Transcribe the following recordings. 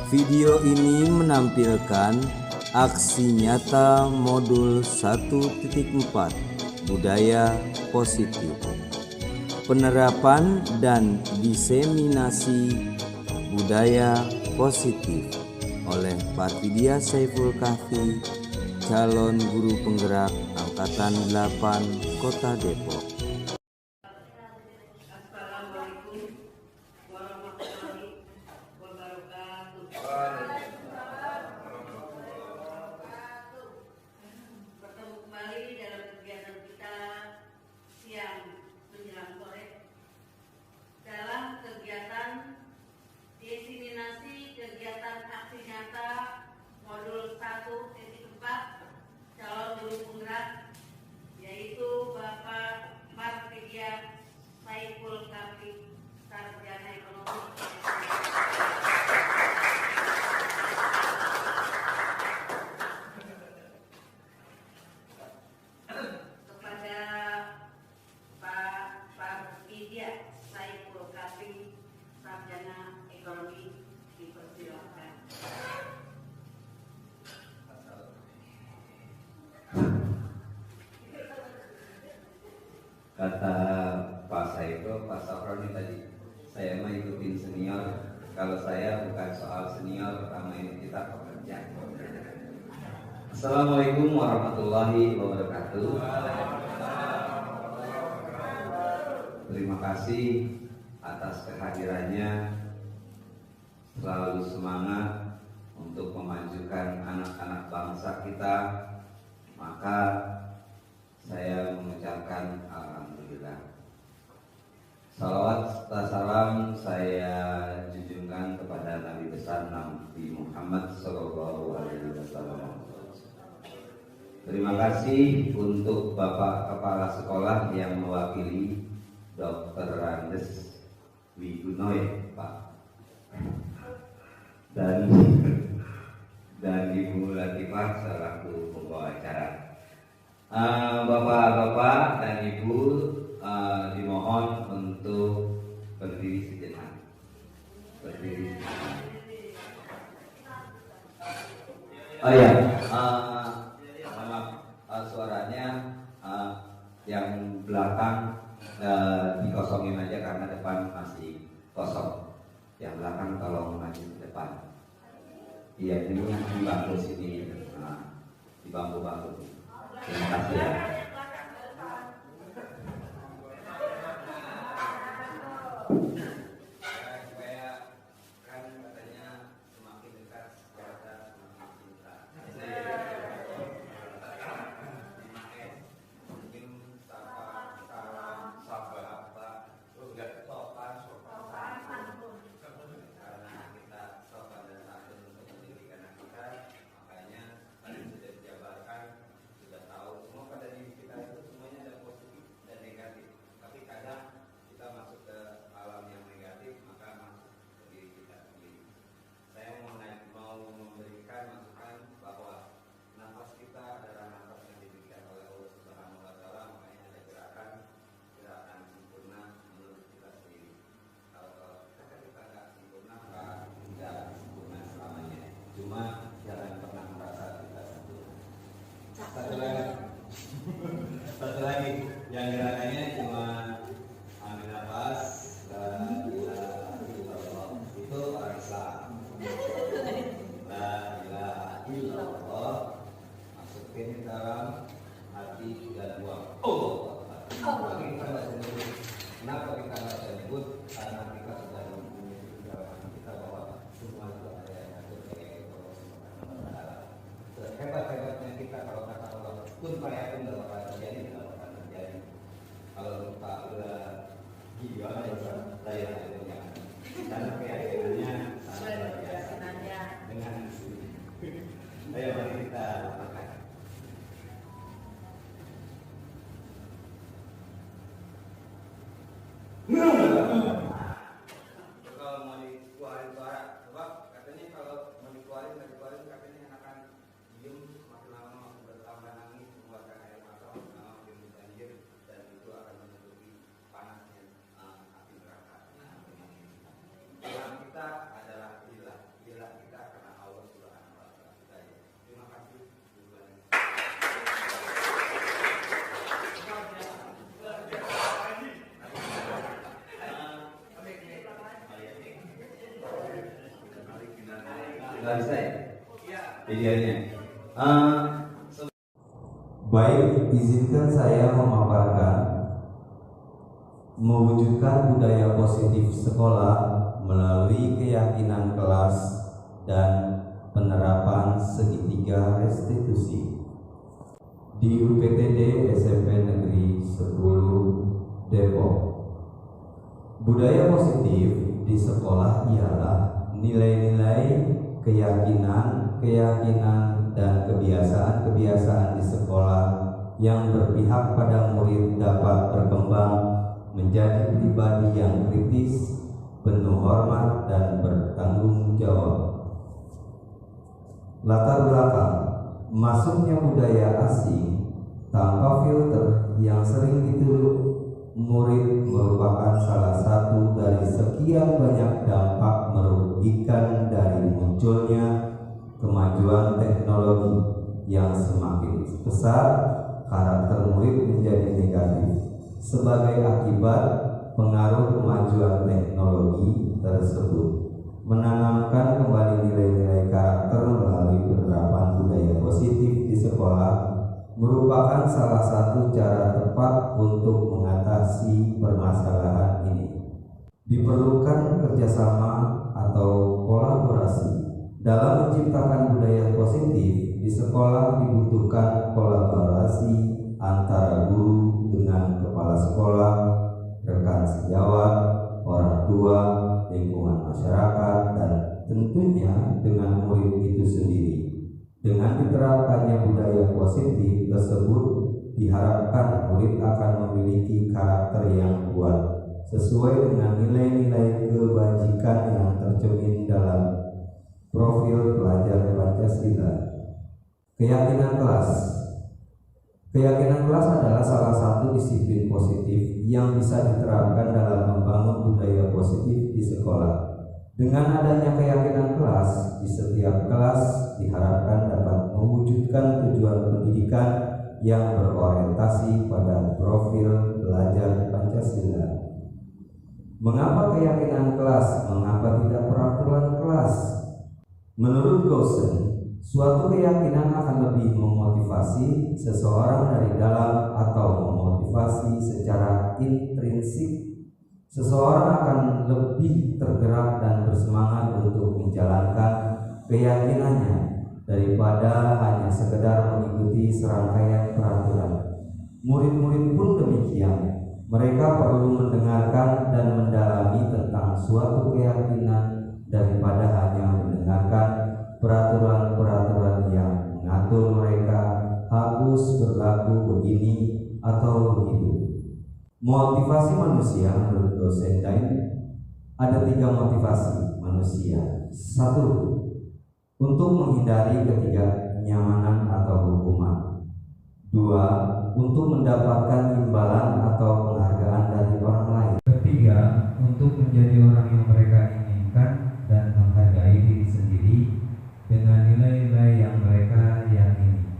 Video ini menampilkan aksi nyata modul 1.4 budaya positif, penerapan dan diseminasi budaya positif oleh Parvidia Saiful Kahfi, calon guru penggerak Angkatan 8 Kota Depok. Bertemu kembali dalam kegiatan kita siang menjelang sore dalam kegiatan diseminasi kegiatan aksi nyata modul 1.4 calon guru penggerak, yaitu Bapak Parvidia Saiful Kahfi, Sarjana Ekonomi. Kepada Pak Parvidia Saiful Kahfi, Sarjana Ekonomi, dipersilakan. Kata Pak Saiful, Pak Safroni tadi, saya mah ikutin senior. Kalau saya bukan soal senior, sama ini kita pekerja. Assalamualaikum warahmatullahi wabarakatuh. Terima kasih atas kehadirannya. Selalu semangat untuk memajukan anak-anak bangsa kita. Maka saya mengucapkan alhamdulillah. Salawat serta salam saya junjungkan kepada Nabi besar Nabi Muhammad SAW. Terima kasih untuk Bapak Kepala Sekolah yang mewakili Dr. Randes Wigunoy, Pak, dan Ibu Latifah selaku pembawa acara. Bapak-bapak dan Ibu dimohon untuk berdiri sejenak. Berdiri sejenak. Oh ya, suaranya yang belakang dikosongin aja karena depan masih kosong. Yang belakang tolong maju ke depan. Iya, ini di bangku sini, di bangku-bangku. Terima kasih ya. Supaya kan katanya semakin dekat keluarga semakin cinta. Senyum, sapa, salam, sapa, enggak sopan. Karena kita sopan dan santun untuk pendidikan kita, makanya tadi sudah dijabarkan, sudah tahu semua pada diri kita itu semuanya ada positif dan negatif. Tapi kadang kita masuk ke alam yang negatif, maka masuk ke diri kita sendiri. Saya mau memberikan masukan bahwa nafas kita adalah nafas yang diberikan oleh Allah Subhanahu wa Ta'ala, makanya ada gerakan sempurna menurut kita sendiri. Kalau kita nggak sempurna, maka tidak sempurna selamanya. Cuma jangan pernah merasa kita sempurna. Satu lagi, yang gerakannya cuma ambil nafas dan itu orang Islam. La ilaha illallah, masukin ke dalam hati dan buang. Kenapa kita nggak sebut? Kenapa kita nggak sebut? Karena kita sudah mempunyai di dalam kita bahwa semua itu ada yang ngatur kayak Allah Subhanahu wa Ta'ala. Sehebat-hebatnya kita kalau kata Allah kun fayakun tidak bakal terjadi, tidak bakal terjadi. Kalau lupa udah gila ya saya jangan. Karena keyakinannya sangat luar biasa dengan sini. Ayo mari kita makan. Kalau mau dikeluarin suara, coba katanya kalau mau dikeluarin nggak dikeluarin, katanya akan diem, makin lama makin bertambah nangis, mengeluarkan air mata, makin banjir, dan itu akan menutupi panasnya api neraka. Tuhan kita adalah ilah kita Idealnya. Baik, izinkan saya memaparkan mewujudkan budaya positif sekolah melalui keyakinan kelas dan penerapan segitiga restitusi di UPTD SMP Negeri 10 Depok. Budaya positif di sekolah ialah nilai-nilai, keyakinan, dan kebiasaan-kebiasaan di sekolah yang berpihak pada murid dapat berkembang menjadi pribadi yang kritis, penuh hormat, dan bertanggung jawab. Latar belakang masuknya budaya asing tanpa filter yang sering dituduh murid merupakan salah satu dari sekian banyak dampak merugikan dari munculnya kemajuan teknologi yang semakin besar. Karakter murid menjadi negatif sebagai akibat pengaruh kemajuan teknologi tersebut. Menanamkan kembali nilai-nilai karakter melalui penerapan budaya positif di sekolah merupakan salah satu cara tepat untuk mengatasi permasalahan ini. Diperlukan kerjasama atau kolaborasi. Dalam menciptakan budaya positif di sekolah dibutuhkan kolaborasi antara guru dengan kepala sekolah, rekan sejawat, orang tua, lingkungan masyarakat, dan tentunya dengan murid itu sendiri. Dengan diterapkannya budaya positif tersebut, diharapkan murid akan memiliki karakter yang kuat sesuai dengan nilai-nilai kebajikan yang tercermin dalam profil pelajar Pancasila. Keyakinan kelas. Keyakinan kelas adalah salah satu disiplin positif yang bisa diterapkan dalam membangun budaya positif di sekolah. Dengan adanya keyakinan kelas di setiap kelas diharapkan dapat mewujudkan tujuan pendidikan yang berorientasi pada profil pelajar Pancasila. Mengapa keyakinan kelas? Mengapa tidak peraturan kelas? Menurut Gaussen, suatu keyakinan akan lebih memotivasi seseorang dari dalam atau memotivasi secara intrinsik. Seseorang akan lebih tergerak dan bersemangat untuk menjalankan keyakinannya daripada hanya sekedar mengikuti serangkaian peraturan. Murid-murid pun demikian. Mereka perlu mendengarkan dan mendalami tentang suatu keyakinan daripada hanya mendengarkan peraturan-peraturan yang mengatur mereka harus berlaku begini atau begitu. Motivasi manusia menurut dosen Dain ada 3 motivasi manusia. 1. Untuk menghindari ketidaknyamanan atau hukuman. 2. Untuk mendapatkan imbalan atau penghargaan dari orang lain. 3. Untuk menjadi orang yang mereka inginkan dan menghargai diri sendiri dengan nilai-nilai yang mereka yakini.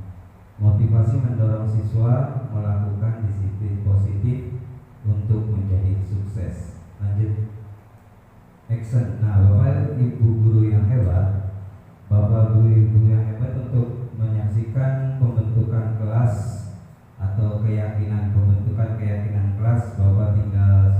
Motivasi mendorong siswa melakukan disiplin positif untuk menjadi sukses. Lanjut. Action. Nah, Bapak Ibu guru yang hebat, Bapak Ibu yang hebat, untuk menyaksikan pembentukan kelas atau pembentukan keyakinan kelas, Bapak tinggal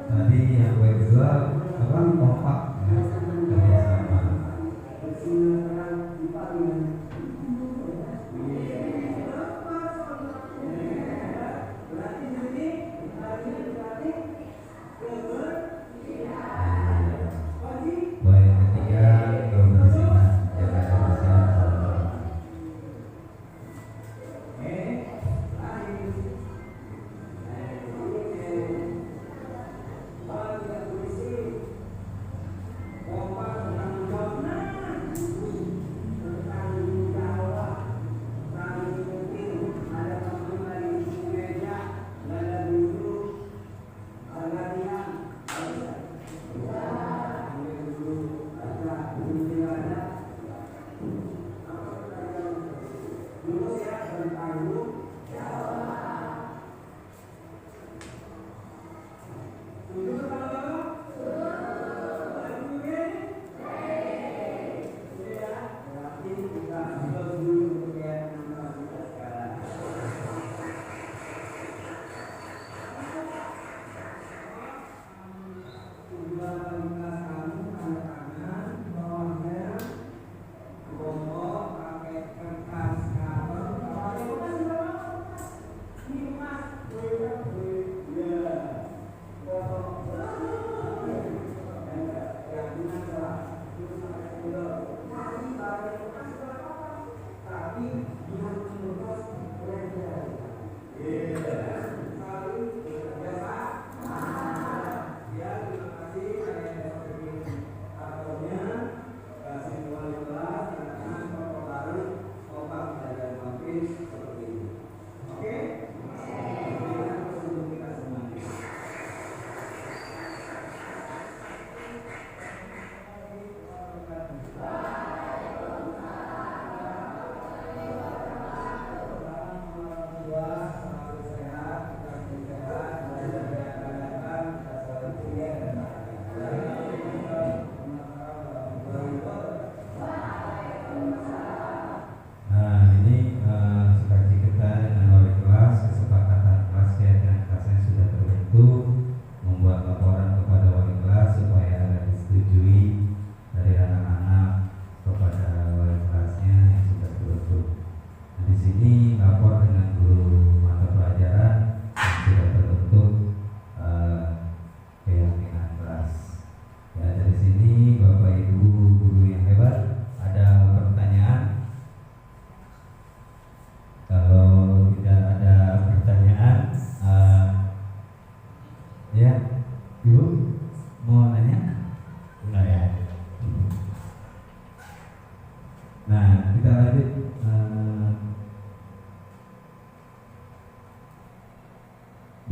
Tadi yang poin kedua apa? Kompak ya, kerjasama. Poin ketiga kebersihan, jaga kebersihan.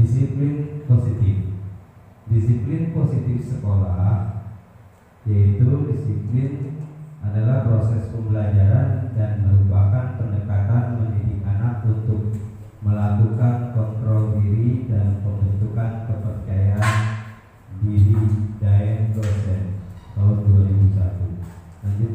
Disiplin positif. Disiplin positif sekolah yaitu disiplin adalah proses pembelajaran dan merupakan pendekatan mendidik anak untuk melakukan kontrol diri dan pembentukan kepercayaan diri dan dosen tahun 2001. Lanjut.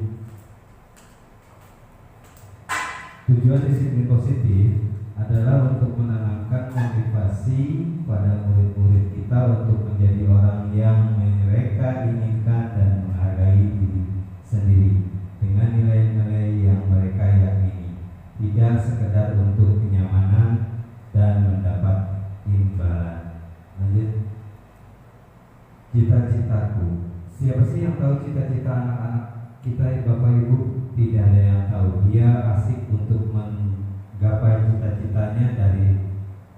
Tujuan disiplin positif adalah untuk menanamkan motivasi pada murid-murid kita untuk menjadi orang yang mereka inginkan dan menghargai diri sendiri dengan nilai-nilai yang mereka yakini, tidak sekedar untuk kenyamanan dan mendapat imbalan. Lanjut. Cita-citaku. Siapa sih yang tahu cita-cita anak-anak kita, Bapak Ibu? Tidak ada yang tahu. Dia asik untuk menggapai cita-citanya dari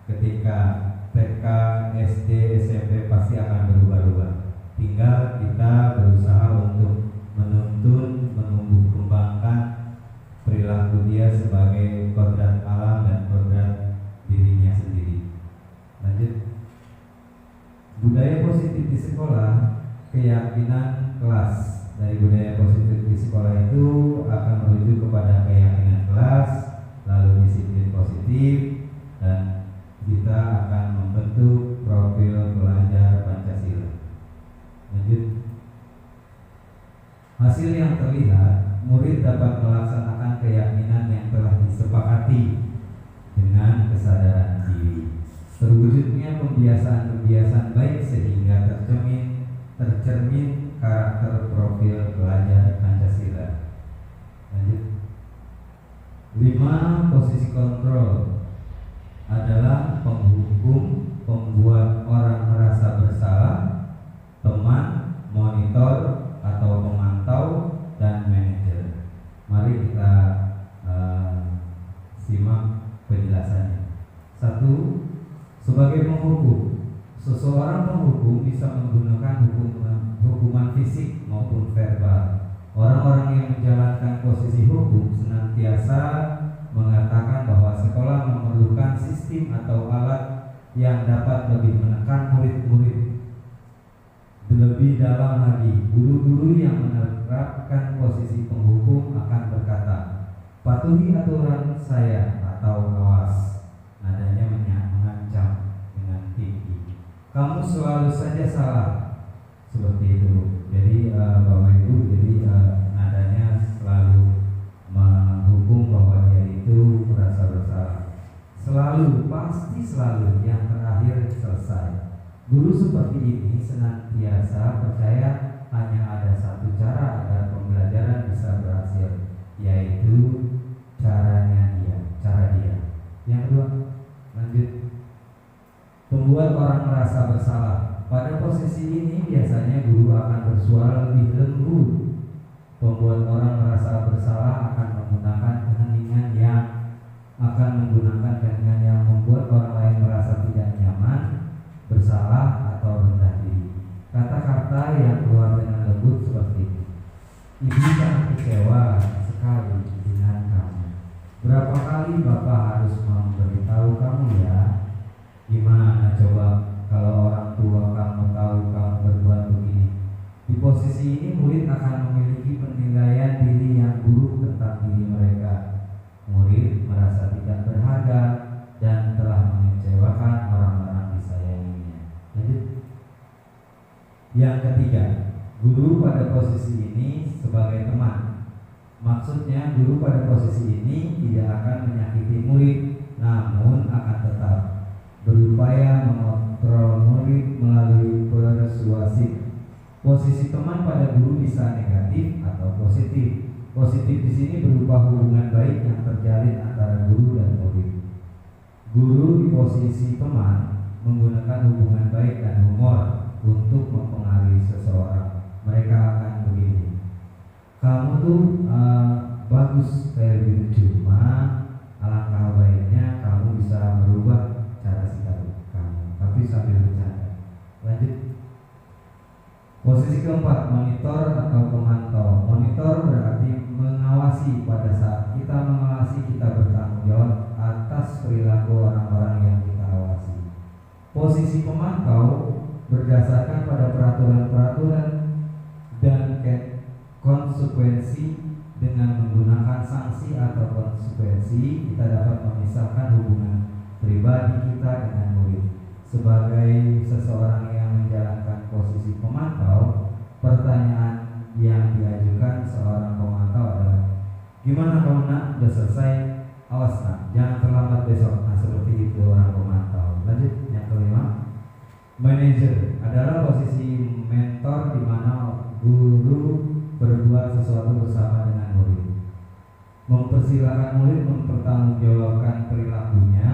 ketika TK, SD, SMP pasti akan berubah-ubah. Tinggal kita berusaha untuk menuntun, menumbuh kembangkan perilaku dia sebagai kodrat alam dan kodrat dirinya sendiri. Lanjut. Budaya positif di sekolah, keyakinan kelas. Dari budaya positif di sekolah itu akan merujuk kepada keyakinan kelas, lalu disiplin positif, dan kita akan membentuk profil pelajar Pancasila. Lanjut. Hasil yang terlihat, murid dapat melaksanakan keyakinan yang telah disepakati dengan kesadaran diri. terwujudnya pembiasaan-pembiasaan baik sehingga tercermin karakter profil pelajar Pancasila. Lanjut. 5. Posisi kontrol adalah penghukum, pembuat orang merasa bersalah, teman, monitor atau pemantau, dan manajer. Mari kita simak penjelasannya. 1. Sebagai penghukum, seseorang penghukum bisa menggunakan hukuman fisik maupun verbal. Orang-orang yang menjalankan posisi hukum senantiasa mengatakan bahwa sekolah memerlukan sistem atau alat yang dapat lebih menekan murid-murid. Lebih dalam lagi, guru-guru yang menerapkan posisi penghukum akan berkata, "Patuhi aturan saya," atau "awas." Nadanya mengancam dengan tinggi. "Kamu selalu saja salah." Seperti itu. Jadi Bapak Ibu, jadi nadanya selalu menghukum bahwa dia itu merasa bersalah. Selalu, pasti selalu, yang terakhir selesai. Guru seperti ini senantiasa percaya hanya ada satu cara agar pembelajaran bisa berhasil, yaitu cara dia. Yang kedua, lanjut. Membuat orang merasa bersalah. Pada posisi ini biasanya guru akan bersuara lebih lembut. Membuat orang merasa bersalah akan menggunakan keheningan yang membuat orang lain merasa tidak nyaman, bersalah, atau rendah diri. Kata-kata yang keluar dengan lembut seperti ini. "Ibu sangat kecewa sekali dengan kamu. Berapa kali Bapak harus memberitahu kamu ya? Gimana coba kalau orang tua kamu tahu kamu berbuat begini?" Di posisi ini murid akan memiliki penilaian diri yang buruk tentang diri mereka. Murid merasa tidak berharga dan telah mengecewakan orang-orang disayanginya. Lanjut. Yang ketiga, guru pada posisi ini sebagai teman. Maksudnya guru pada posisi ini tidak akan menyakiti murid, namun akan tetap berupaya mengontrol murid melalui persuasif. Posisi teman pada guru bisa negatif atau positif. Positif di sini berupa hubungan baik yang terjalin antara guru dan murid. Guru di posisi teman menggunakan hubungan baik dan humor untuk mempengaruhi seseorang. Mereka akan begini, "Kamu tuh bagus kayak gitu, cuma alangkah baiknya kamu bisa merubah cara sikap kamu," tapi sambil bercanda. Lanjut. Posisi keempat, monitor atau pemantau. Monitor berarti mengawasi. Pada saat kita mengawasi, kita bertanggung jawab atas perilaku orang-orang yang kita awasi. Posisi pemantau berdasarkan pada peraturan-peraturan dan konsekuensi. Dengan menggunakan sanksi atau konsekuensi, kita dapat memisahkan hubungan pribadi kita dengan murid. Sebagai seseorang yang menjalankan posisi pemantau, pertanyaan yang diajukan seorang pemantau adalah, "Gimana kamu nak? Udah selesai? Awas nak, jangan terlambat besok." Nah, seperti itu orang pemantau. Lanjut. Yang kelima, manajer adalah posisi mentor di mana guru berbuat sesuatu bersama dengan murid. Mempersilahkan murid mempertanggungjawabkan perilakunya,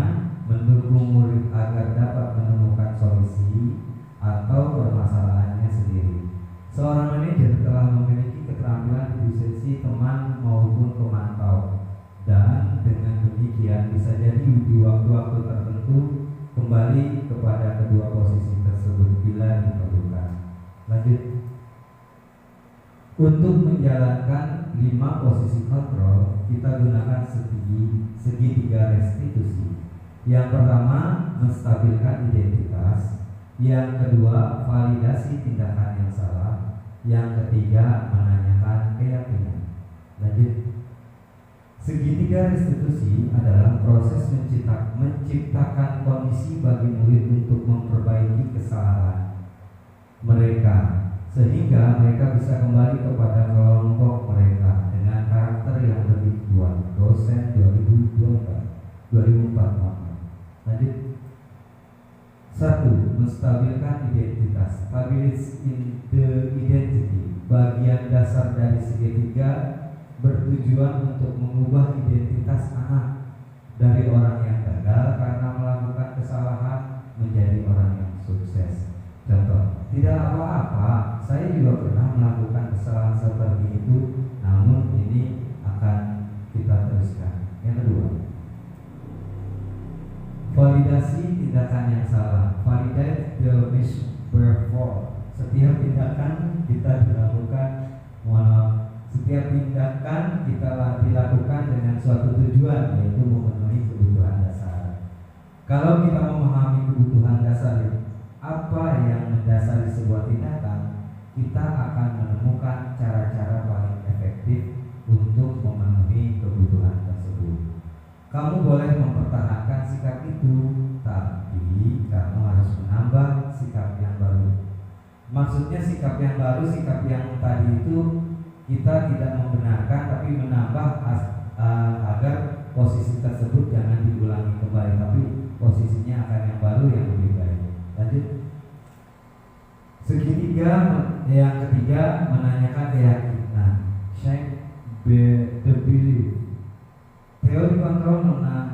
mendukung murid agar dapat menemukan solusi atau permasalahannya sendiri. Seorang manajer telah memiliki keterampilan di sisi teman maupun pemantau, dan dengan demikian bisa jadi di waktu-waktu tertentu kembali kepada kedua posisi tersebut bila diperlukan. Lanjut. Untuk menjalankan 5 posisi kontrol, kita gunakan segitiga restitusi. Yang pertama, menstabilkan identitas. Yang kedua, validasi tindakan yang salah. Yang ketiga, menanyakan keyakinan. Lanjut. Segitiga restitusi adalah proses menciptakan kondisi bagi murid untuk memperbaiki kesalahan mereka, sehingga mereka bisa kembali kepada kelompok mereka dengan karakter yang lebih kuat. Dosen 2004. Lanjut. menstabilkan identitas. Stabilis in the identity, bagian dasar dari segitiga, bertujuan untuk mengubah identitas anak dari orang yang gagal karena melakukan kesalahan menjadi orang yang sukses. Contoh, tidak apa-apa, saya juga pernah melakukan kesalahan seperti itu, namun ini akan kita teruskan. Yang kedua, validasi tindakan yang salah. Validate the misperform. Setiap tindakan kita dilakukan dengan suatu tujuan, yaitu memenuhi kebutuhan dasar. Kalau kita memahami kebutuhan dasar, apa yang mendasari sebuah tindakan, kita akan menemukan cara-cara paling efektif untuk memenuhi kebutuhan tersebut. Kamu boleh mempertahankan sikap itu, tapi kamu harus menambah sikap yang baru. Maksudnya sikap yang baru, sikap yang tadi itu kita tidak membenarkan, tapi menambah agar posisi tersebut jangan diulangi kembali, tapi posisinya akan yang baru yang lebih baik. Lanjut. Segitiga yang ketiga, menanyakan keyakinan. Check the belief. Teori kontrol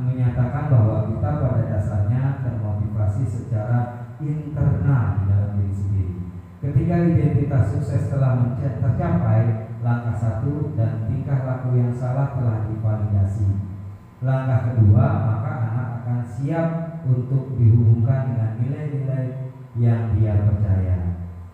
menyatakan bahwa kita pada dasarnya termotivasi secara internal di dalam diri sendiri. Ketika identitas sukses telah tercapai, langkah satu dan tingkah laku yang salah telah divalidasi. Langkah kedua, maka anak akan siap untuk dihubungkan dengan nilai-nilai yang dia percaya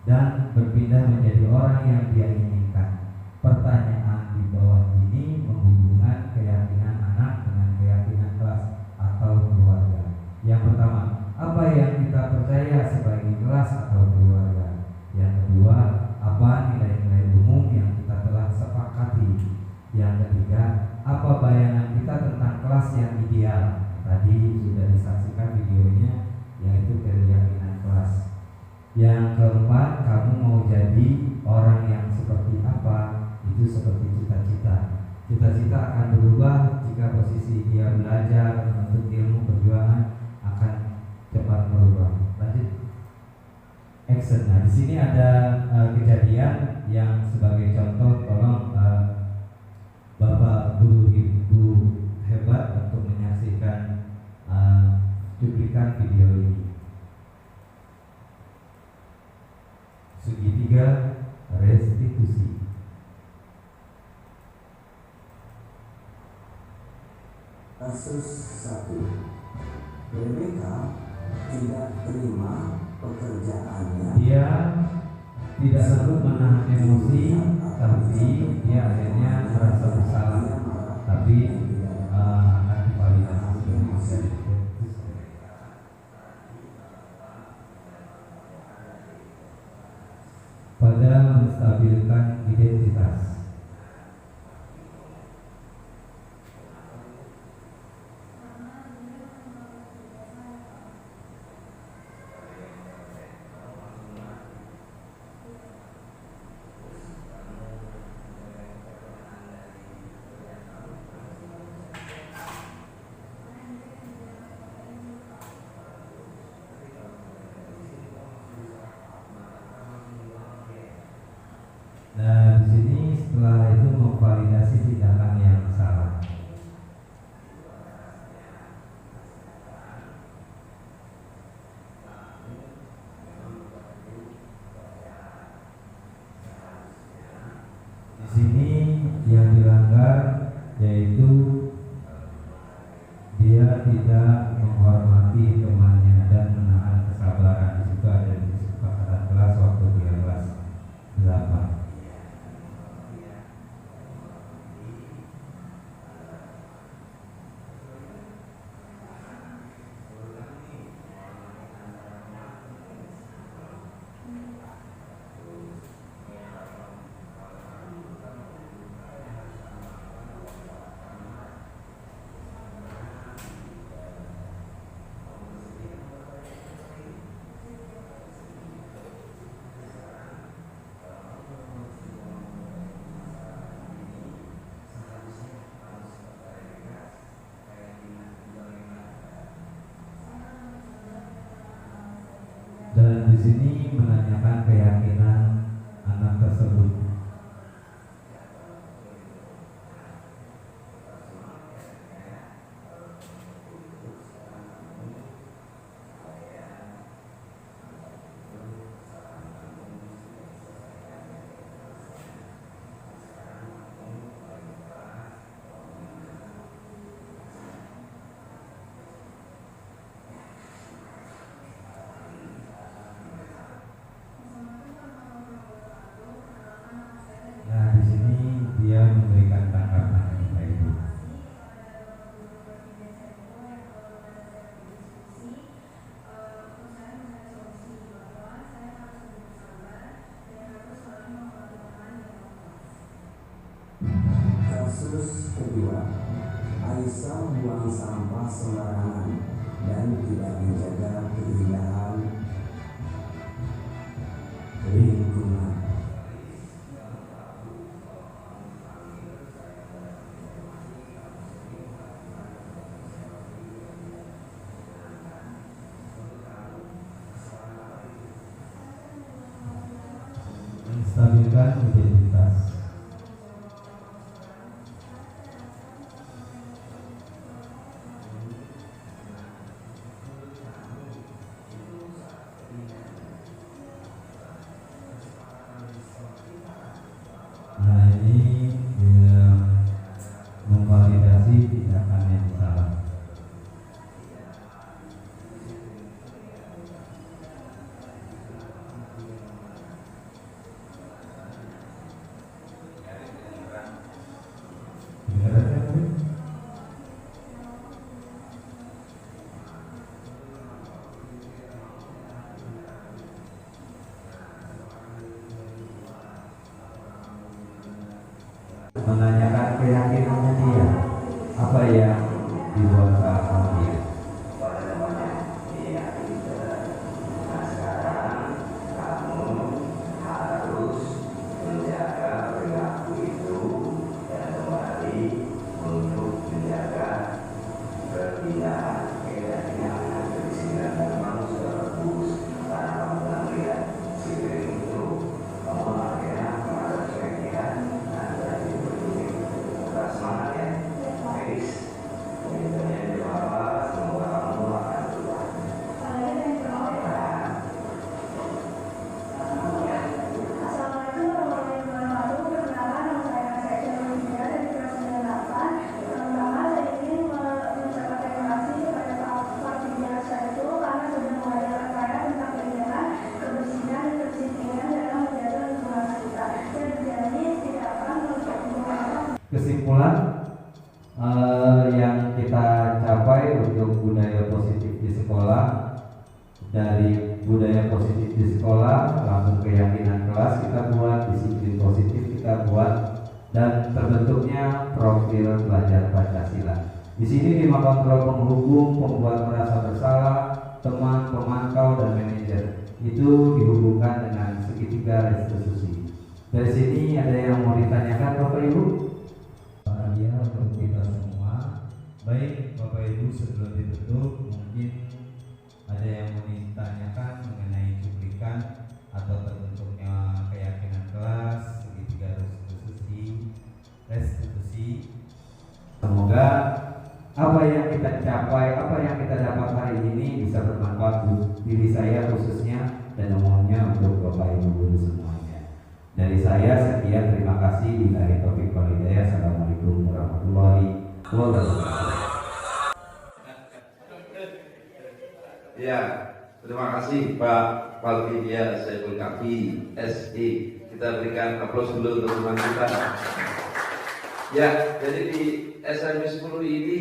dan berpindah menjadi orang yang dia inginkan. Pertanyaan di bawah ini menghubungkan keyakinan anak dengan keyakinan kelas atau keluarga. Yang pertama, apa yang kita percaya sebagai kelas atau keluarga? Yang kedua, apa nilai-nilai umum yang kita telah sepakati? Yang ketiga, apa bayangan kita tentang kelas yang ideal? Tadi sudah disaksikan videonya, yaitu keyakinan kelas. Yang keempat, kamu mau jadi orang yang seperti apa? Itu seperti cita-cita. Cita-cita akan berubah jika posisi dia belajar, menuntut ilmu, perjuangan akan cepat berubah. Lanjut. Action. Nah, di sini ada kejadian yang sebagai contoh, tolong Bapak Guru Ibu hebat untuk menyaksikan cuplikan video ini. Segitiga restitusi. Kasus 1. Rebecca tidak terima pekerjaannya. Dia tidak sanggup menahan emosi, tapi dia akhirnya merasa bersalah, tapi akan divalidasi. Pada menstabilkan identitas. Nah, di sini dan di sini menanyakan keyakinan anak tersebut. Nah, di sini dia memberikan tanggapan kepada ibu. Kasus kedua, Aisyah buang sampah sembarangan dan tidak menjaga keindahan lingkungan. Menstabilkan identitas. Nah, ini dia memvalidasi tindakan yang salah. Benar kan, Bu? Menanyakan keyakinannya dia, apa yang dibuat sama dia. Kesimpulan yang kita capai untuk budaya positif di sekolah, dari budaya positif di sekolah, langsung keyakinan kelas kita buat, disiplin positif kita buat, dan terbentuknya profil pelajar Pancasila. Di sini 5 kontrol penghubung, pembuat merasa bersalah, teman, pemantau, dan manajer itu dihubungkan dengan segitiga restitusi. Dari sini ada yang mau ditanyakan, Bapak Ibu? Dia untuk kita semua. Baik Bapak Ibu, sebelum ditutup mungkin ada yang mau ditanyakan mengenai cuplikan atau terbentuknya keyakinan kelas, segitiga restitusi. Semoga apa yang kita capai, apa yang kita dapat hari ini bisa bermanfaat untuk diri saya khususnya, dan umumnya untuk Bapak Ibu guru semuanya. Dari saya sekian, terima kasih. Billahi taufiq wal hidayah. Assalamualaikum warahmatullahi wabarakatuh. Ya, terima kasih Pak Palfidia Saiful Kafi SE. Kita berikan aplaus dulu untuk teman kita. Ya, jadi di SMP 10 ini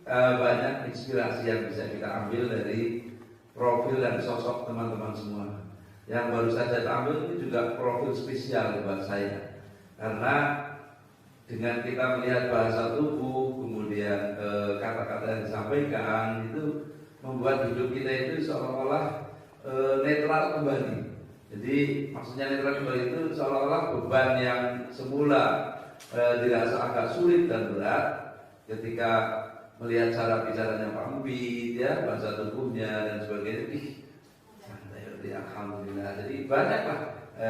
banyak inspirasi yang bisa kita ambil dari profil dan sosok teman-teman semua. Yang baru saja tampil ini juga profil spesial buat saya, karena dengan kita melihat bahasa tubuh, kemudian kata-kata yang disampaikan itu membuat hidup kita itu seolah-olah netral kembali. Jadi maksudnya netral kembali itu seolah-olah beban yang semula dirasa agak sulit dan berat ketika melihat cara bicaranya Pak Mubin, ya, bahasa tubuhnya dan sebagainya, santai Jadi alhamdulillah. Jadi banyaklah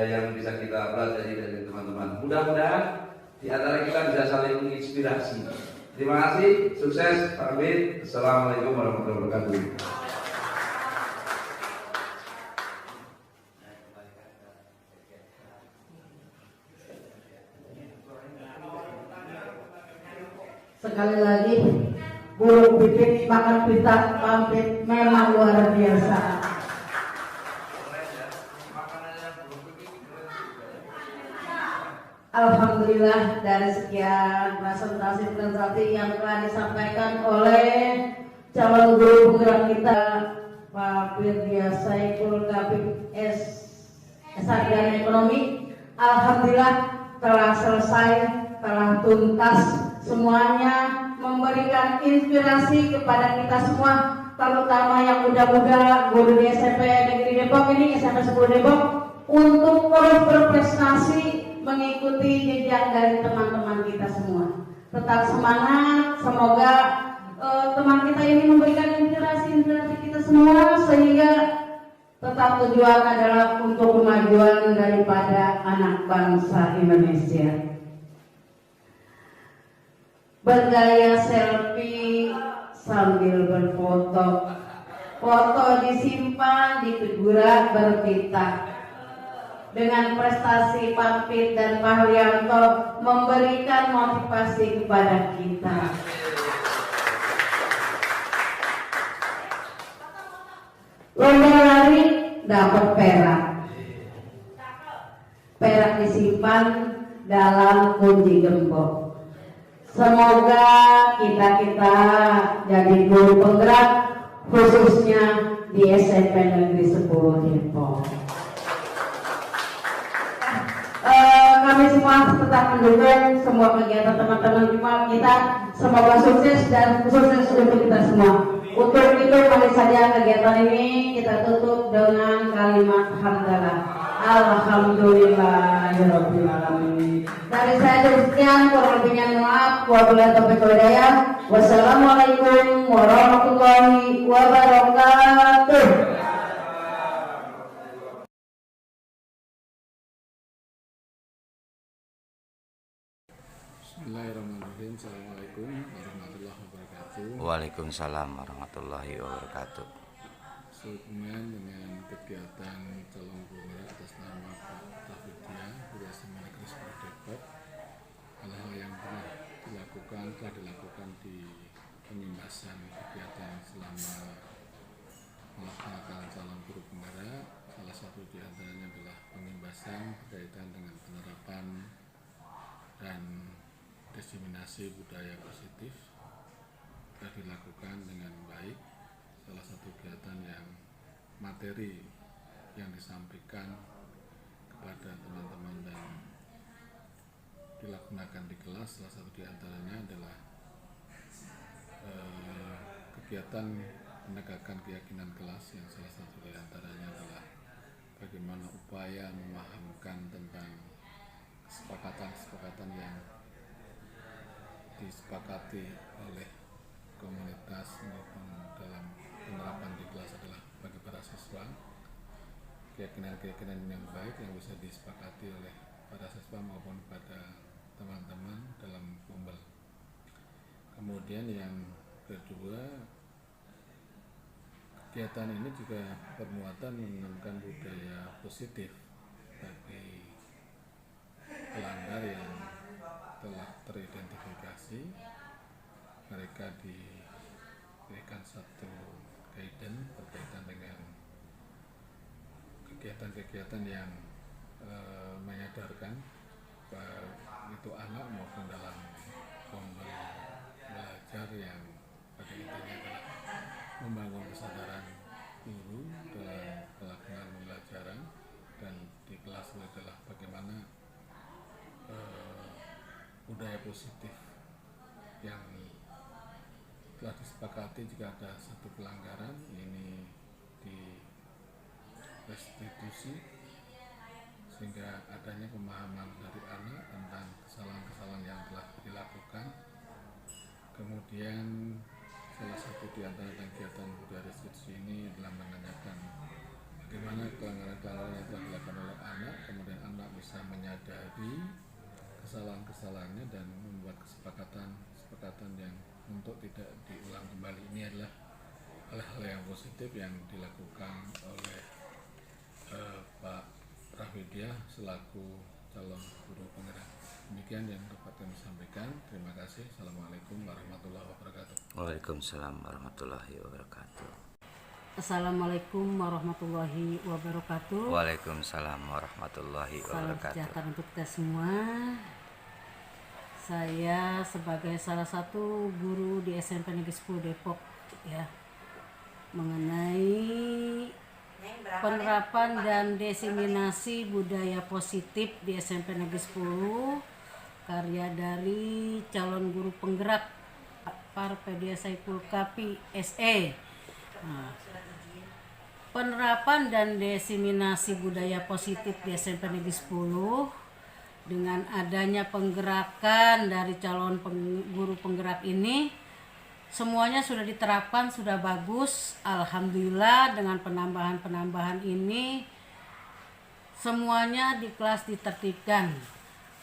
yang bisa kita pelajari dari teman-teman. Mudah-mudahan di antara kita bisa saling menginspirasi. Terima kasih, sukses, pamit. Assalamualaikum warahmatullahi wabarakatuh. Sekali lagi, burung pipit makan pita pamit memang luar biasa. Alhamdulillah dari sekian presentasi yang telah disampaikan oleh calon guru penggerak kita Pak Firdia Saiful Kabir Sarjana Ekonomi. Alhamdulillah telah selesai, telah tuntas semuanya, memberikan inspirasi kepada kita semua, terutama yang muda-muda guru di SMP Negeri Depok ini, SMP 10 Depok, untuk terus berprestasi mengikuti jejak dari teman-teman kita semua. Tetap semangat, semoga teman kita ini memberikan inspirasi kita semua sehingga tetap tujuan adalah untuk kemajuan daripada anak bangsa Indonesia. Bergaya selfie sambil berfoto, foto disimpan di figura berpita. Dengan prestasi Pak Pit dan Pak Haryanto memberikan motivasi kepada kita. Lomba lari dapat perak. Perak disimpan dalam kunci gembok. Semoga kita jadi guru penggerak khususnya di SMP Negeri 10 Depok. Kami semua tetap mendukung semua kegiatan teman-teman kita. Semoga sukses dan sukses untuk kita semua. Untuk itu mari saja kegiatan ini kita tutup dengan kalimat hamdalah. Alhamdulillahirabbil alamin. Dari saya demikian, kurang lebihnya maaf. Wabillahi taufiq wal hidayah. Wassalamualaikum warahmatullahi wabarakatuh. Bismillahirrahmanirrahim. Assalamualaikum warahmatullahi wabarakatuh. Waalaikumsalam warahmatullahi wabarakatuh. Sehubungan dengan kegiatan calon penggerak atas nama Pak Taufidiyah di SMA Negeri 10 Depok, hal-hal yang telah dilakukan di pemimbasan kegiatan selama melaksanakan calon guru penggerak. Salah satu di antaranya adalah pemimbasan berkaitan dengan penerapan dan diseminasi budaya positif telah dilakukan dengan baik. Salah satu kegiatan yang materi yang disampaikan kepada teman-teman dan dilakukan di kelas, salah satu di antaranya adalah kegiatan menegakkan keyakinan kelas, yang salah satu di antaranya adalah bagaimana upaya memahamkan tentang kesepakatan yang disepakati oleh komunitas maupun dalam penerapan di kelas adalah bagi para siswa keyakinan yang baik yang bisa disepakati oleh para siswa maupun pada teman-teman dalam kumpul. Kemudian yang kedua, kegiatan ini juga bermuatan menanamkan budaya positif bagi pelanggar yang telah teridentifikasi. Mereka diberikan satu guidance berkaitan dengan kegiatan-kegiatan yang menyadarkan itu anak maupun dalam belajar yang pada intinya adalah membangun kesadaran guru dalam pelaksanaan pembelajaran, dan di kelas adalah bagaimana budaya positif yang telah disepakati. Jika ada satu pelanggaran ini di restitusi, sehingga adanya pemahaman dari anak tentang kesalahan-kesalahan yang telah dilakukan. Kemudian salah satu di antara kegiatan budaya restitusi ini adalah menanyakan di mana pelanggaran-pelanggaran yang telah dilakukan oleh anak, kemudian anak bisa menyadari kesalahan-kesalahannya dan membuat kesepakatan yang untuk tidak diulang kembali. Ini adalah hal-hal yang positif yang dilakukan oleh Pak Rahwidia selaku calon guru penggerak. Demikian yang dapat kami sampaikan. Terima kasih. Assalamualaikum warahmatullahi wabarakatuh. Waalaikumsalam warahmatullahi wabarakatuh. Assalamualaikum warahmatullahi wabarakatuh. Waalaikumsalam warahmatullahi Salam wabarakatuh. sejahtera untuk kita semua. Saya sebagai salah satu guru di SMP Negeri 10 Depok ya, mengenai penerapan dan diseminasi budaya positif di SMP Negeri 10, karya dari calon guru penggerak Parpedia Saiful Kapi SE. Penerapan dan diseminasi budaya positif di SMP Negeri 10 dengan adanya penggerakan dari calon guru penggerak ini, semuanya sudah diterapkan, sudah bagus. Alhamdulillah, dengan penambahan ini semuanya di kelas ditertibkan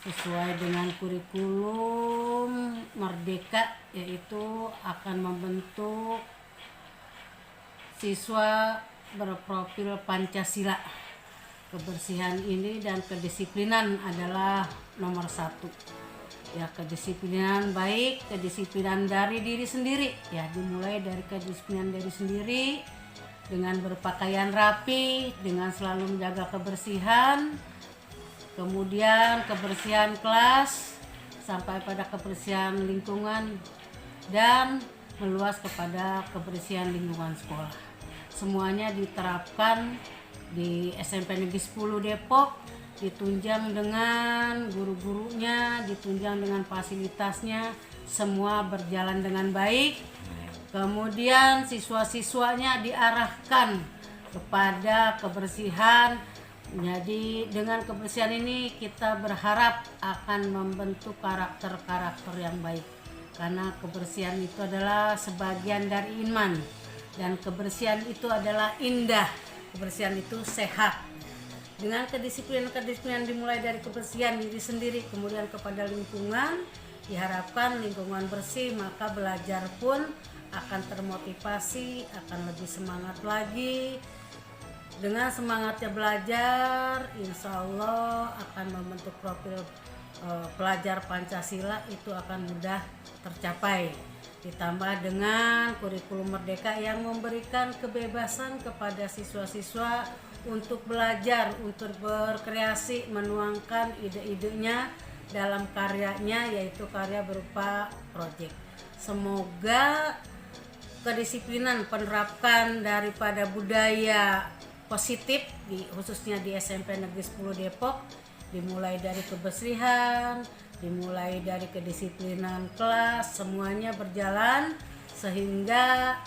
sesuai dengan kurikulum Merdeka, yaitu akan membentuk siswa berprofil Pancasila. Kebersihan ini dan kedisiplinan adalah nomor 1. Ya, kedisiplinan baik, kedisiplinan dari diri sendiri. Ya, dimulai dari kedisiplinan dari sendiri dengan berpakaian rapi, dengan selalu menjaga kebersihan. Kemudian kebersihan kelas sampai pada kebersihan lingkungan dan meluas kepada kebersihan lingkungan sekolah. Semuanya diterapkan di SMP Negeri 10 Depok, ditunjang dengan guru-gurunya, ditunjang dengan fasilitasnya, semua berjalan dengan baik. Kemudian siswa-siswanya diarahkan kepada kebersihan. Jadi dengan kebersihan ini kita berharap akan membentuk karakter-karakter yang baik. Karena kebersihan itu adalah sebagian dari iman dan kebersihan itu adalah indah. Kebersihan itu sehat. Dengan kedisiplinan dimulai dari kebersihan diri sendiri, kemudian kepada lingkungan, diharapkan lingkungan bersih, maka belajar pun akan termotivasi, akan lebih semangat lagi. Dengan semangatnya belajar, insya Allah akan membentuk profil pelajar Pancasila itu akan mudah tercapai. Ditambah dengan kurikulum Merdeka yang memberikan kebebasan kepada siswa-siswa untuk belajar, untuk berkreasi, menuangkan ide-idenya dalam karyanya, yaitu karya berupa proyek. Semoga kedisiplinan penerapan daripada budaya positif khususnya di SMP Negeri 10 Depok, dimulai dari kebersihan, dimulai dari kedisiplinan kelas, semuanya berjalan sehingga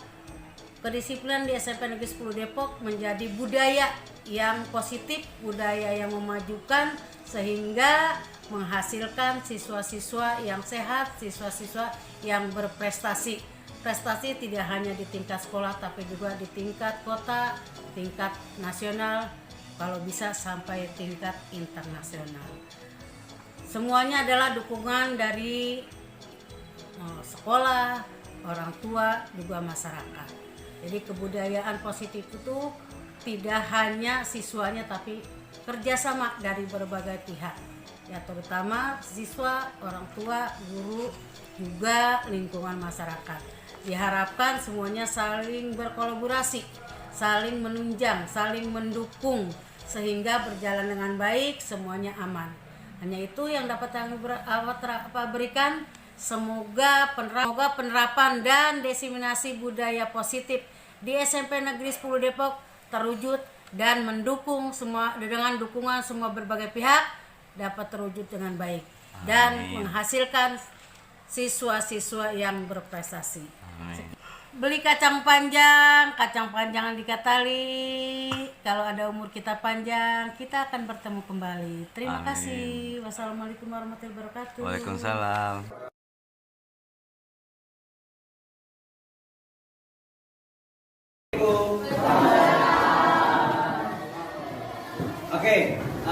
kedisiplinan di SMP Negeri 10 Depok menjadi budaya yang positif, budaya yang memajukan, sehingga menghasilkan siswa-siswa yang sehat, siswa-siswa yang berprestasi. Prestasi tidak hanya di tingkat sekolah tapi juga di tingkat kota, tingkat nasional, kalau bisa sampai tingkat internasional. Semuanya adalah dukungan dari sekolah, orang tua, juga masyarakat. Jadi kebudayaan positif itu tidak hanya siswanya tapi kerjasama dari berbagai pihak. Ya, terutama siswa, orang tua, guru, juga lingkungan masyarakat. Diharapkan semuanya saling berkolaborasi, saling menunjang, saling mendukung sehingga berjalan dengan baik, semuanya aman. Hanya itu yang dapat kami berikan. Semoga penerapan dan diseminasi budaya positif di SMP Negeri 10 Depok terwujud dan mendukung semua, dengan dukungan semua berbagai pihak dapat terwujud dengan baik. Amin. Dan menghasilkan siswa-siswa yang berprestasi. Amin. Beli kacang panjangan diikat tali. Kalau ada umur kita panjang, kita akan bertemu kembali. Terima Amin. kasih. Wassalamualaikum warahmatullahi wabarakatuh. Waalaikumsalam.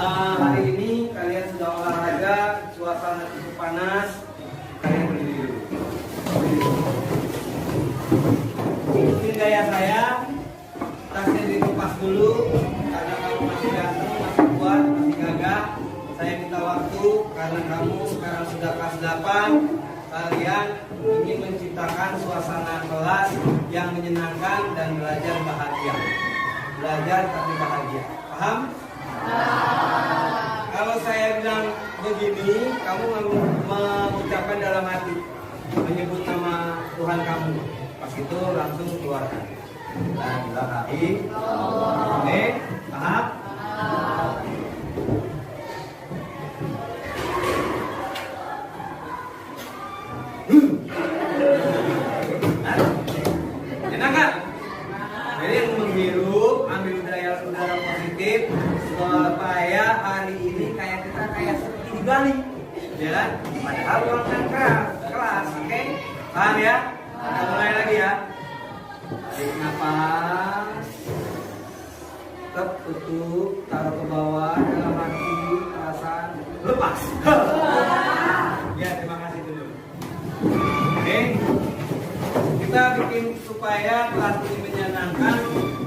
Hari ini kalian sudah olahraga, suasana cukup panas. Kalian berdiri dulu. Ikutin gaya saya. Tasnya dilepas dulu karena kamu masih ganteng, masih kuat, masih gagah. Saya minta waktu karena kamu sekarang sudah kelas 8. Kalian ingin menciptakan suasana kelas yang menyenangkan dan belajar bahagia. Belajar tapi bahagia. Paham? Kalau saya bilang begini, kamu mengucapkan dalam hati, menyebut nama Tuhan kamu. Pas itu langsung keluarkan. Dan bilang hati. Oke, paham? Enak kan? Jadi menghirup, ambil udara positif supaya hari ini kayak kita kayak seperti di Bali, ya. Padahal ruangan kelas, oke? Paham ya? Kita mulai lagi ya. Tarik nafas, tutup, taruh ke bawah dalam hati, perasaan, lepas. Ya, terima kasih dulu. Oke, kita bikin supaya kelas ini menyenangkan.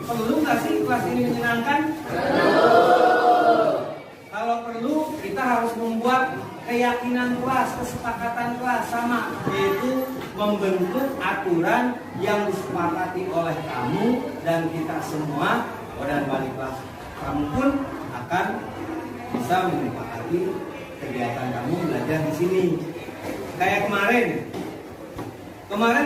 Perlu nggak sih kelas ini menyenangkan? Perlu. Kalau perlu, kita harus membuat keyakinan kelas, kesepakatan kelas sama, yaitu membentuk aturan yang disepakati oleh kamu dan kita semua. Dan wali kelas kamu pun akan bisa menyepakati kegiatan kamu belajar di sini. Kayak kemarin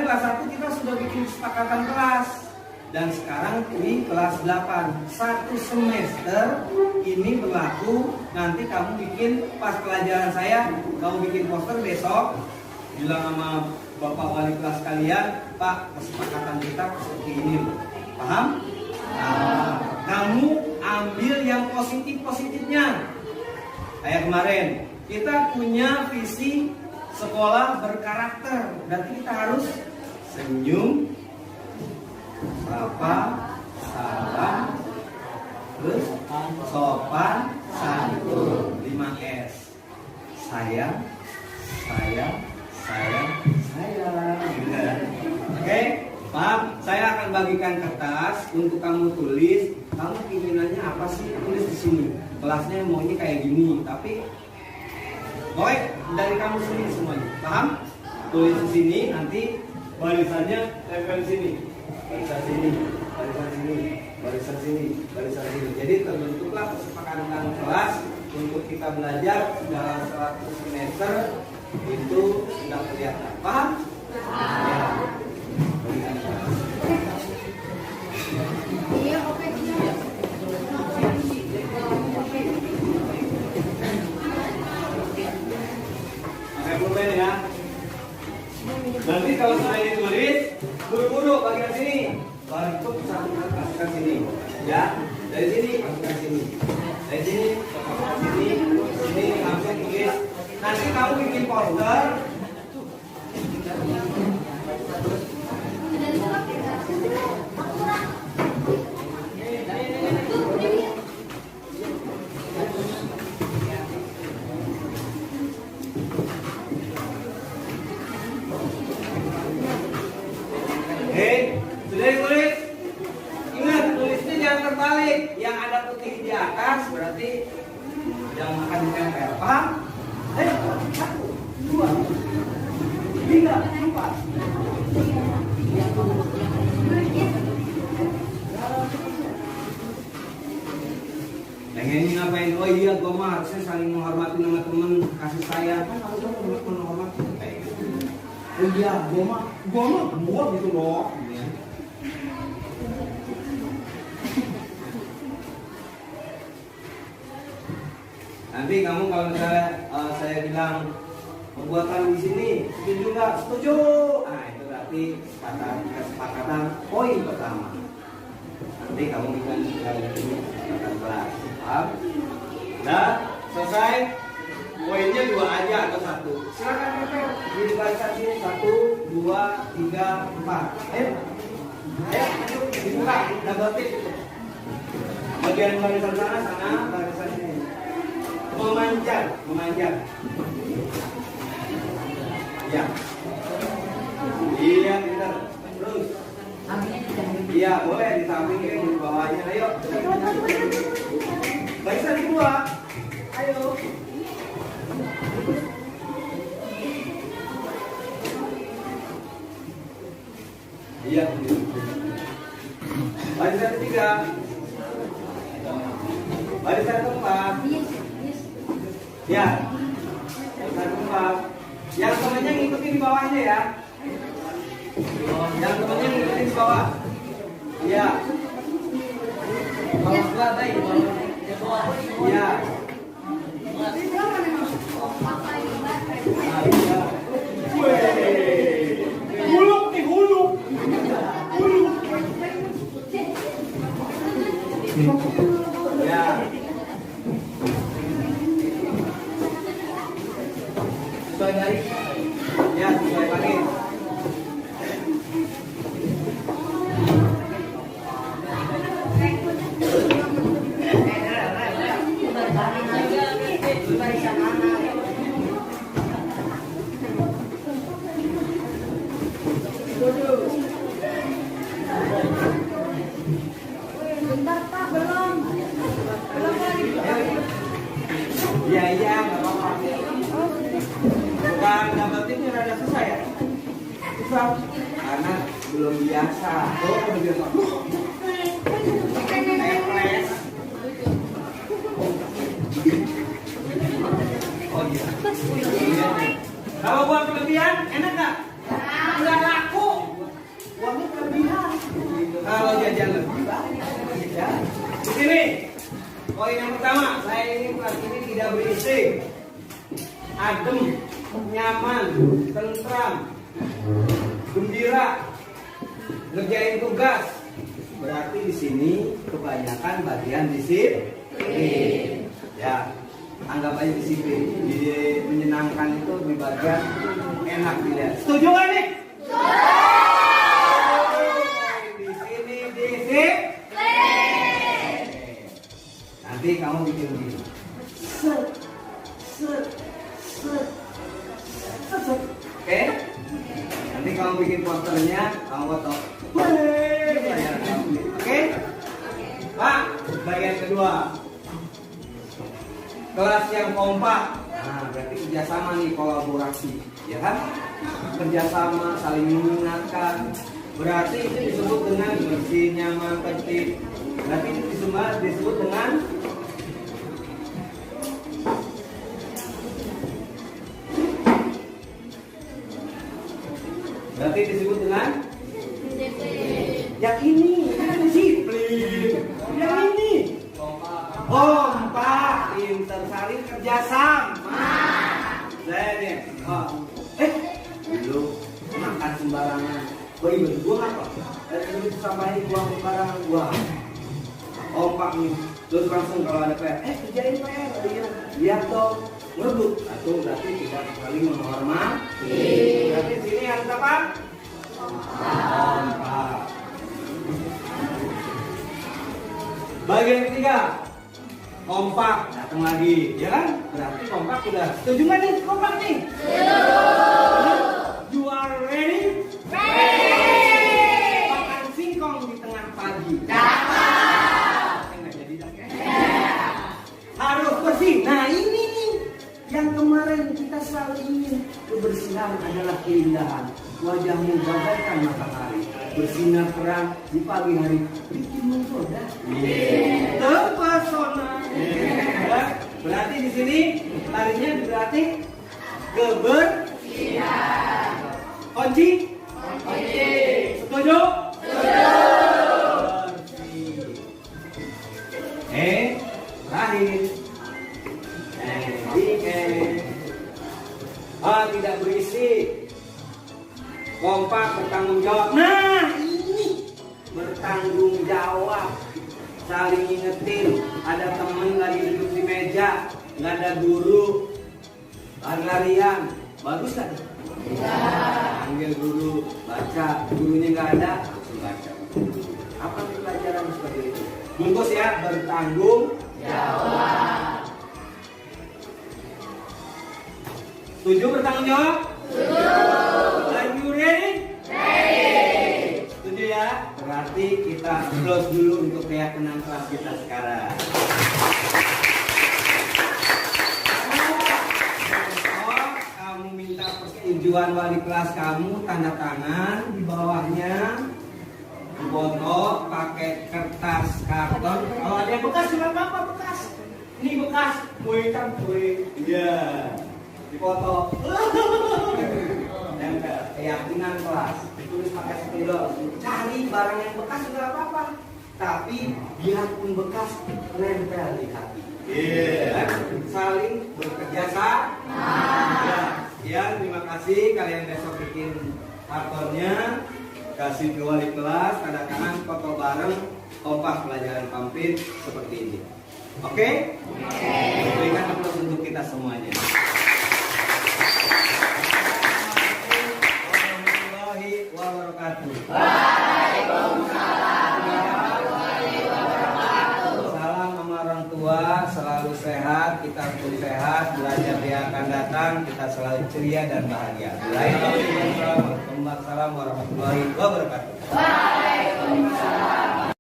kelas 1 kita sudah bikin kesepakatan kelas. Dan sekarang ini kelas 8. 1 semester ini berlaku. Nanti kamu bikin pas pelajaran saya, kamu bikin poster besok, bilang sama bapak wali kelas kalian, Pak, kesepakatan kita seperti ini. Paham? Nah, kamu ambil yang positif-positifnya. Kayak kemarin kita punya visi sekolah berkarakter. Berarti kita harus senyum, sapa, salam, terus sopan, santun. 5S. Sayang. Oke, paham? Saya akan bagikan kertas untuk kamu tulis. Kamu keinginannya apa sih? Tulis di sini. Kelasnya maunya kayak gini, tapi boy dari kamu sendiri semuanya. Paham? Tulis di sini, nanti barisannya tempel di sini. Barisan sini. Jadi terbentuklah kesepakatan kelas untuk kita belajar dalam 1 semester itu sudah kelihatan. Paham? Ya. Iya, oke. Pakai pulpen ya. Nanti kalau sudah ditulis, buru-buru bagian sini. Baru itu masukkan sini. Ya, dari sini masukkan sini. Dari sini masukkan sini langsung tulis. Nanti kamu bikin poster. Sudah ditulis. Ingat, tulisnya jangan terbalik. Yang ada putih di atas berarti yang akan ditempel. Paham? 1, 2, 3, 4. Pengen ngapain? Oh iya, gue mah harusnya saling menghormati sama temen, kasih sayang. Kan harusnya menghormati kayak gitu. Oh iya, gue mah gitu loh. Nanti kamu kalau misalnya saya bilang pembuatan di sini setuju nggak? Setuju. Nah itu berarti kesepakatan poin pertama. Nanti kamu bikin ini kesepakatan kelas. Paham? Nah selesai. Poinnya 2 aja atau 1. Silakan tempel di barisan sini 1, 2, 3, 4. Ayo dibuka, double tip. Bagian barisan sana, barisan sini. belajar memanjat. Ya. Iya, pintar. Terus. Iya, boleh disampingin di bawahnya. Ayo. Barisan kedua. Ayo. Iya. Barisan ketiga. Barisan keempat. Ya. Barisan keempat. Yang temannya ngikutin di bawahnya ya. Yang temannya ngikutin di bawah. Iya. Bawah dua baik. Iya. Huluk nih, huluk. Huluk. Ya. Sesuai garis. Ya, sesuai garis. Iya, nggak apa-apa. Bukan dapetinnya rada susah ya? Susah, karena belum biasa. Oh, belum biasa. Nepres. Oh iya. Kalau buang kelebihan, enak nggak? Nggak laku. Buangnya kelebihan. Kalau jajan lebih baik. Ya. Di sini. Poin yang pertama, saya ini kelas ini tidak berisi, adem, nyaman, tentram, gembira, ngerjain tugas. Berarti di sini kebanyakan bagian disiplin. Ya, anggap aja disiplin. Jadi menyenangkan itu di bagian enak dilihat. Setuju nggak nih? Di sini disiplin. Nanti kamu bikin begini. Oke? Nanti kamu bikin posternya, kamu foto. Oke? Pak, bagian kedua. Kelas yang kompak. Nah, berarti kerjasama nih, kolaborasi, ya kan? Kerjasama, saling mengingatkan. Berarti itu disebut dengan bersih, nyaman, tertib. Berarti itu disebut dengan yang ini disiplin. Yang ini kompak, pintar, saling kerjasama. Saya nih, dulu makan sembarangan. Bagi buang apa? Terus sampahnya buang sembarangan, buang. Kompak nih, terus langsung kalau ada PR, kerjain PR, lihat dong, ngerebut. Atau berarti tidak saling menghormati. Berarti sini harus apa? Kompak. Bagian ketiga, kompak, datang lagi, ya kan? Berarti kompak sudah. Setuju nggak nih kompak nih? You are ready? Makan singkong di tengah pagi. Harus bersih. Nah ini nih yang kemarin kita selalu ingin. Kebersihan adalah keindahan. Wajahmu bagaikan matahari, bersinar terang di pagi hari, bikin menggoda. Terpesona. Berarti di sini larinya berarti kebersihan. Kunci? Setuju? Terakhir. Tidak berisi. Kompak, bertanggung jawab. Nah ini bertanggung jawab, saling ingetin. Ada temen lagi duduk di meja, nggak ada guru, lari-larian, bagus kan? Panggil guru, baca, gurunya nggak ada, langsung baca. Apa pelajaran seperti itu? Bungkus ya, bertanggung jawab. Setuju bertanggung jawab? Are you ready? Setuju ya? Berarti kita close dulu untuk keyakinan kelas kita sekarang. Kamu minta persetujuan wali kelas kamu, tanda tangan di bawahnya, foto pakai kertas karton. Kalau ada yang bekas juga apa bekas? Ini bekas, kue kan kue. Iya, di foto. Nempel keyakinan kelas, ditulis pakai spidol. Cari barang yang bekas juga apa-apa, tapi biarpun bekas nempel di hati. Iya, saling bekerja sama. Ya, sekian, terima kasih. Kalian besok bikin kartonnya, kasih ke wali kelas, tanda tangan, foto bareng, kompak pelajaran pamflet seperti ini. Oke? Berikan aplaus untuk kita semuanya. Warahmatullahi wabarakatuh. Salam sama orang tua, selalu sehat, kita pun sehat, belajar yang akan datang, kita selalu ceria dan bahagia. Waalaikumsalam warahmatullahi wabarakatuh. Waalaikumsalam.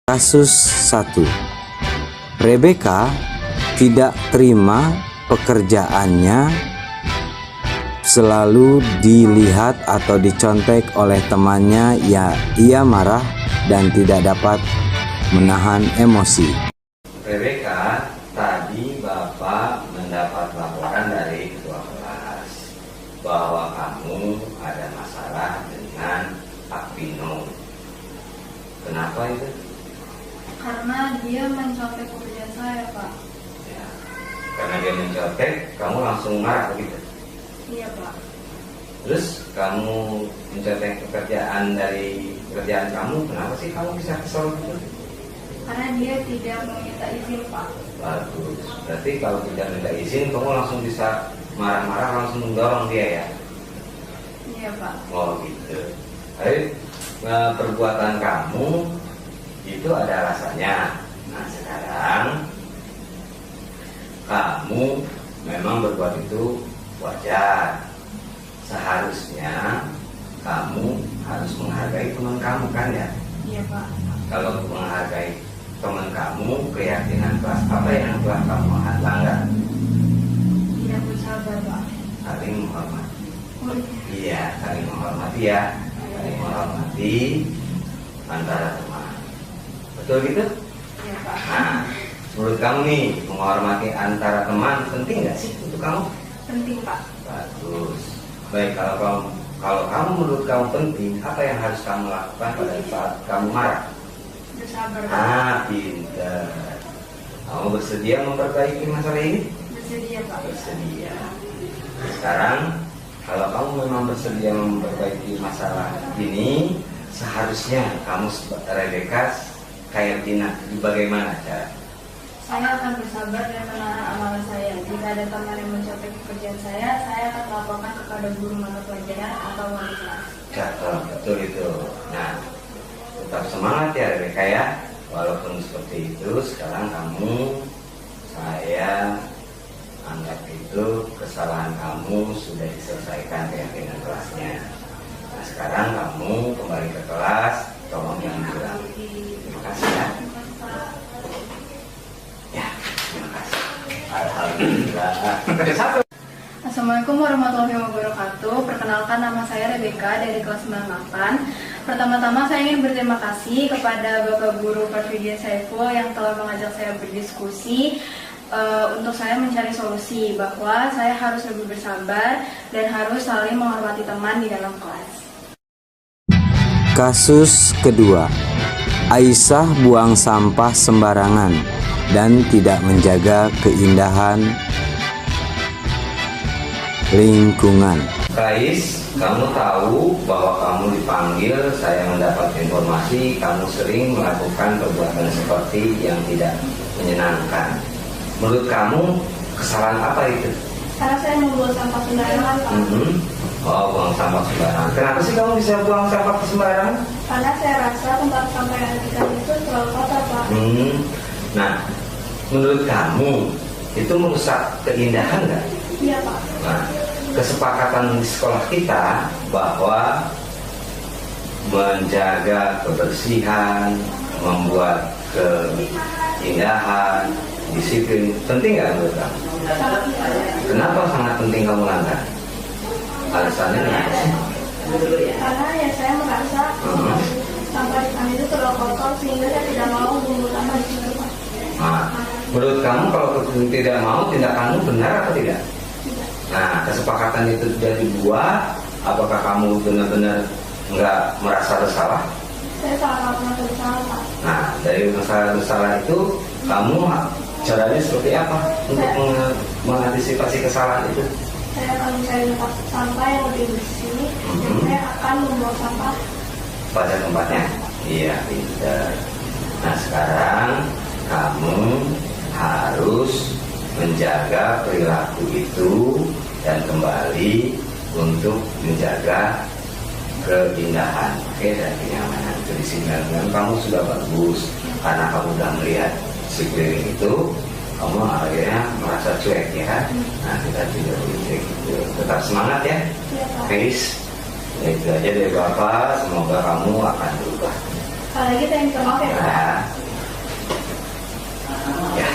Kasus 1. Rebeka tidak terima pekerjaannya selalu dilihat atau dicontek oleh temannya. Ya, ia marah dan tidak dapat menahan emosi. Rebeka, tadi Bapak mendapat laporan dari ketua kelas bahwa kamu ada masalah dengan Pak Pino. Kenapa itu? Karena dia mencontek pekerjaan saya, Pak. Ya, karena dia mencontek, kamu langsung marah begitu? Iya, Pak. Terus kamu mencontek pekerjaan dari pekerjaan kamu, kenapa sih kamu bisa kesel gitu? Karena dia tidak meminta izin, Pak. Bagus. Berarti kalau tidak minta izin, kamu langsung bisa marah-marah, langsung mendorong dia ya? Iya, Pak. Oh gitu. Tapi perbuatan kamu itu ada alasannya. Nah sekarang kamu memang berbuat itu wajar. Seharusnya kamu harus menghargai teman kamu kan ya? Iya, Pak. Kalau menghargai teman kamu, keyakinan kelas apa yang telah kamu langgar? Tidak bersabar, Pak. Saling menghormati. Oh, Iya, saling menghormati ya. Saling menghormati antara teman. Betul gitu? iya, Pak. Nah, menurut kamu nih, menghormati antara teman penting nggak sih untuk kamu? Penting, Pak. Bagus. Baik, kalau kamu menurut kamu penting, apa yang harus kamu lakukan pada saat kamu marah? Bersabar, Pak. Pintar. Kamu bersedia memperbaiki masalah ini? Bersedia, Pak. Bersedia. Sekarang, kalau kamu memang bersedia memperbaiki masalah ini, seharusnya kamu Rebeka kayak Dina, bagaimana cara? Saya akan bersabar dan menahan amalan saya. Jika ada teman yang mencontek pekerjaan saya akan melaporkan kepada guru mata pelajaran atau wali kelas. Cakep, betul itu. Nah, tetap semangat ya Rebeka ya. Walaupun seperti itu, sekarang saya anggap itu kesalahan kamu sudah diselesaikan keyakinan kelasnya. Nah, sekarang kamu kembali ke kelas, tolong jangan diulangi. Terima kasih ya. Ya, terima kasih. Alhamdulillah. Assalamualaikum warahmatullahi wabarakatuh. Perkenalkan, nama saya Rebeka dari kelas 98. Pertama-tama saya ingin berterima kasih kepada Bapak Guru Parvidian Saiful yang telah mengajak saya berdiskusi untuk saya mencari solusi bahwa saya harus lebih bersabar dan harus saling menghormati teman di dalam kelas. Kasus kedua. Aisyah buang sampah sembarangan. dan tidak menjaga keindahan lingkungan. Kais, kamu tahu bahwa kamu dipanggil, saya mendapat informasi kamu sering melakukan perbuatan seperti yang tidak menyenangkan. Menurut kamu, kesalahan apa itu? Karena saya membuang sampah sembarangan, Pak. Oh, buang sampah sembarangan. Kenapa sih kamu bisa buang sampah sembarangan? Karena saya rasa tempat sampah yang dekat itu terlalu kotor, Pak. Nah, menurut kamu, itu merusak keindahan nggak? Iya, Pak. Nah, kesepakatan di sekolah kita bahwa menjaga kebersihan, membuat keindahan, disiplin, penting nggak menurut kamu? Kenapa sangat penting kamu langgar? Alasannya kenapa sih? Karena ya saya merasa sampah di sana itu terlalu kotor sehingga saya tidak mau membuang sampah di situ, Pak. Nah, menurut kamu kalau tidak mau, tindakanmu benar atau tidak? Nah, kesepakatan itu sudah dibuat. Apakah kamu benar-benar nggak merasa bersalah? Saya sangat merasa bersalah, Pak. Nah, dari masalah bersalah itu, kamu caranya seperti apa untuk mengantisipasi kesalahan itu? Saya akan mencari tempat sampah yang lebih bersih dan saya akan membuang sampah Pada tempatnya? Iya, pintar. Nah, sekarang kamu harus menjaga perilaku itu dan kembali untuk menjaga keindahan, dan kenyamanan. Jadi sinyalnya kamu sudah bagus karena kamu sudah melihat sekeliling itu, kamu akhirnya merasa cuek ya. Nah, kita tidak boleh gitu. Tetap semangat ya, guys. Itu aja dari Bapak. Semoga kamu akan berubah. Apalagi saya minta maaf ya, Pak. Ya.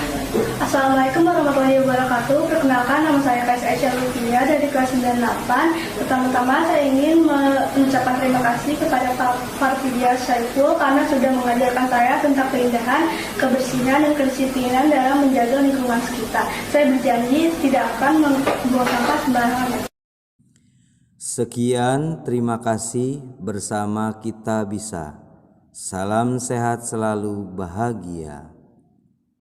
Assalamualaikum warahmatullahi wabarakatuh. Perkenalkan, nama saya Kais Aisyah Lutfia dari kelas 98. Pertama-tama saya ingin mengucapkan terima kasih kepada Pak Farfidia Saiful karena sudah mengajarkan saya tentang keindahan, kebersihan, dan kedisiplinan dalam menjaga lingkungan sekitar. Saya berjanji tidak akan membuang sampah sembarangan. Sekian, terima kasih. Bersama kita bisa. Salam sehat selalu, bahagia.